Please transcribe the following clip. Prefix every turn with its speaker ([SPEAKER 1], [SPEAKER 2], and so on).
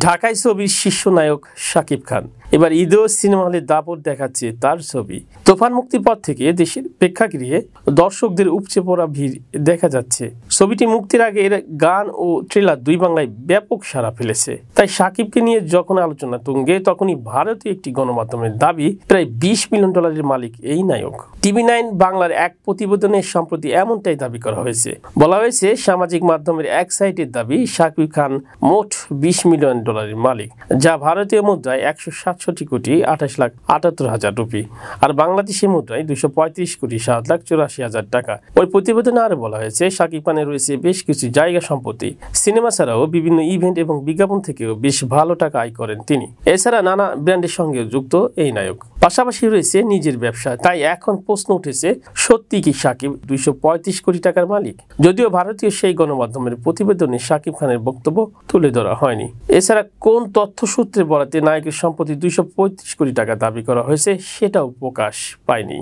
[SPEAKER 1] ঢাকায় ছবির শীর্ষ নায়ক শাকিব খান এবার ঈদেও সিনেমা হলে দাপট দেখাচ্ছে তার ছবি। তুফান মুক্তির পর থেকে দেশের প্রেক্ষাগৃহে দর্শকদের উপচে পড়া ভিড় দেখা যাচ্ছে। ছবিটি মুক্তির আগে এর গান ও ট্রেলার দুই বাংলায় ব্যাপক সাড়া ফেলেছে। তাই শাকিবকে নিয়ে যখন আলোচনা তুঙ্গে, তখনই ভারতীয় একটি গণমাধ্যমের দাবি প্রায় $20 মিলিয়ন মালিক এই নায়ক। TV9 বাংলার এক প্রতিবেদনে সম্প্রতি এমনটাই দাবি করা হয়েছে। বলা হয়েছে, সামাজিক মাধ্যমের এক সাইটের দাবি শাকিব খান মোট $20 মিলিয়ন মালিক, যা ভারতীয় মুদ্রায় 167,28,78,000 রুপি আর বাংলাদেশি মুদ্রায় 235,07,84,000 টাকা। ওই প্রতিবেদনে আরো বলা হয়েছে, শাকিব খানের রয়েছে বেশ কিছু জায়গা সম্পত্তি। সিনেমা ছাড়াও বিভিন্ন ইভেন্ট এবং বিজ্ঞাপন থেকেও বেশ ভালো টাকা আয় করেন তিনি। এছাড়া নানা ব্র্যান্ডের সঙ্গে যুক্ত এই নায়ক। পাশাপাশি রয়েছে নিজের ব্যবসা। তাই এখন প্রশ্ন উঠেছে, সত্যি কি শাকিব 235 কোটি টাকার মালিক? যদিও ভারতীয় সেই গণমাধ্যমের প্রতিবেদনে শাকিব খানের বক্তব্য তুলে ধরা হয়নি। এছাড়া কোন তথ্য সূত্রে বরাতে নায়কের সম্পত্তি 235 কোটি টাকা দাবি করা হয়েছে সেটাও প্রকাশ পায়নি।